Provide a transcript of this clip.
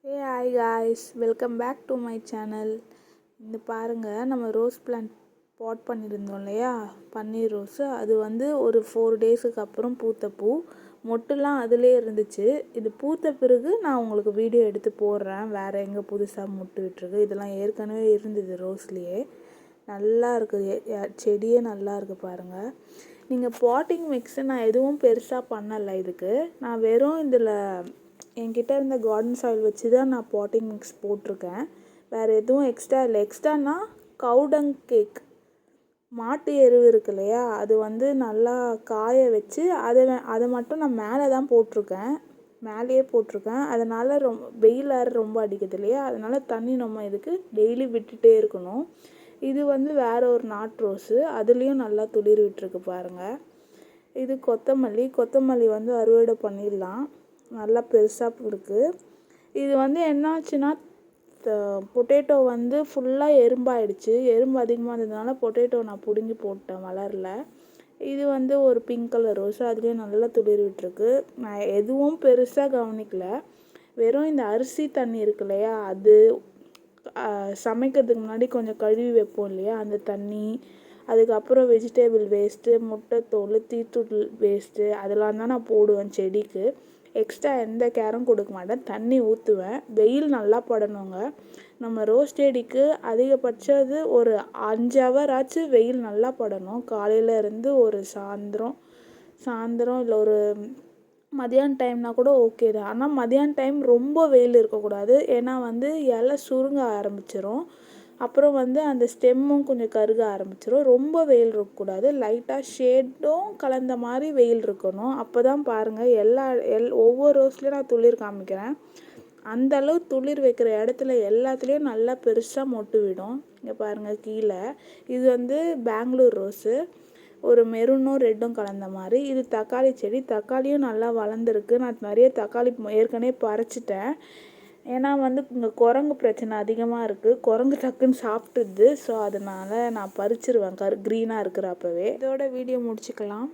Hey hi guys, welcome back to my channel. இந்த பாருங்க நம்ம ரோஸ் பிளான்ட் பாட் பண்ணியிருந்தோம் இல்லையா, பன்னீர் ரோஸ். அது வந்து ஒரு 4 டேஸுக்கு அப்புறம் பூத்த பூ. மொட்டுலாம் அதிலே இருந்துச்சு. இது பூத்த பிறகு நான் உங்களுக்கு வீடியோ எடுத்து போடுறேன். வேறு எங்கே புதுசாக மொட்டு விட்டுருக்கு. இதெல்லாம் ஏற்கனவே இருந்தது ரோஸ்லேயே. நல்லா இருக்குது, செடியே நல்லா இருக்குது பாருங்கள். நீங்கள் பாட்டிங் மிக்ஸு நான் எதுவும் பெருசாக பண்ணலை. இதுக்கு நான் வெறும் இதில் என்கிட்ட இருந்த கார்டன் சாயில் வச்சு தான் நான் பாட்டிங் மிக்ஸ் போட்டிருக்கேன். வேறு எதுவும் எக்ஸ்ட்ரா இல்லை. எக்ஸ்ட்ரானா கவுடங் கேக், மாட்டு எருவு இருக்கு இல்லையா, அது வந்து நல்லா காய வச்சு அதை மட்டும் நான் மேலே தான் போட்டிருக்கேன், மேலேயே போட்டிருக்கேன். அதனால் வெயில் ரொம்ப அடிக்குது இல்லையா, அதனால் தண்ணி நம்ம இதுக்கு டெய்லி விட்டுட்டே இருக்கணும். இது வந்து வேறு ஒரு நாட் ரோஸு, அதுலேயும் நல்லா துளிர் விட்டுருக்கு பாருங்கள். இது கொத்தமல்லி வந்து அறுவடை பண்ணிடலாம், நல்லா பெருசாக இருக்குது. இது வந்து என்னாச்சுன்னா பொட்டேட்டோ வந்து ஃபுல்லாக எறும்பாயிடுச்சு. எறும்பு அதிகமாக இருந்ததுனால பொட்டேட்டோ நான் பிடுங்கி போட்டேன், வளரல. இது வந்து ஒரு பிங்க் கலர் ரோஸ், அதுலேயும் நல்லா துளிர் விட்டுருக்கு. நான் எதுவும் பெருசாக கவனிக்கல. வெறும் இந்த அரிசி தண்ணி இருக்கு இல்லையா, அது சமைக்கிறதுக்கு முன்னாடி கொஞ்சம் கழுவி வைப்போம் இல்லையா, அந்த தண்ணி, அதுக்கப்புறம் வெஜிடேபிள் வேஸ்ட்டு, முட்டைத்தோல், டீத்தூள் வேஸ்ட்டு, அதெல்லாம் தான் நான் போடுவேன் செடிக்கு. எக்ஸ்ட்ரா எந்த கேரும் கொடுக்க மாட்டேன். தண்ணி ஊற்றுவேன். வெயில் நல்லா படணுங்க. நம்ம ரோஸ் செடிக்கு அதிகபட்சம் ஒரு 5 ஹவர் ஆச்சு வெயில் நல்லா படணும். காலையில் இருந்து ஒரு சாயந்தரம் இல்லை ஒரு மதியான டைம்னா கூட ஓகே தான். ஆனால் மதியான டைம் ரொம்ப வெயில் இருக்கக்கூடாது. ஏன்னா வந்து இலை சுருங்க ஆரம்பிச்சிடும். அப்புறம் வந்து அந்த ஸ்டெம்மும் கொஞ்சம் கருக ஆரம்பிச்சிடும். ரொம்ப வெயில் இருக்கக்கூடாது. லைட்டாக ஷேடும் கலந்த மாதிரி வெயில் இருக்கணும். அப்போ தான் பாருங்கள், ஒவ்வொரு ரோஸ்லேயும் நான் துளிர் காமிக்கிறேன். அந்தளவு துளிர் வைக்கிற இடத்துல எல்லாத்துலேயும் நல்லா பெருசாக மொட்டு விடும். இங்கே பாருங்கள் கீழே. இது வந்து பெங்களூர் ரோஸு, ஒரு மெரூனும் ரெட்டும் கலந்த மாதிரி. இது தக்காளி செடி, தக்காளியும் நல்லா வளர்ந்துருக்கு. நான் நிறைய தக்காளி ஏற்கனவே பறிச்சிட்டேன். ஏன்னா வந்து இங்கே குரங்கு பிரச்சனை அதிகமாக இருக்குது. குரங்கு டக்குன்னு சாப்பிட்டுது. ஸோ அதனால் நான் பறிச்சிருவேன் க்ரீனாக இருக்கிறப்பவே. இதோட வீடியோ முடிச்சுக்கலாம்.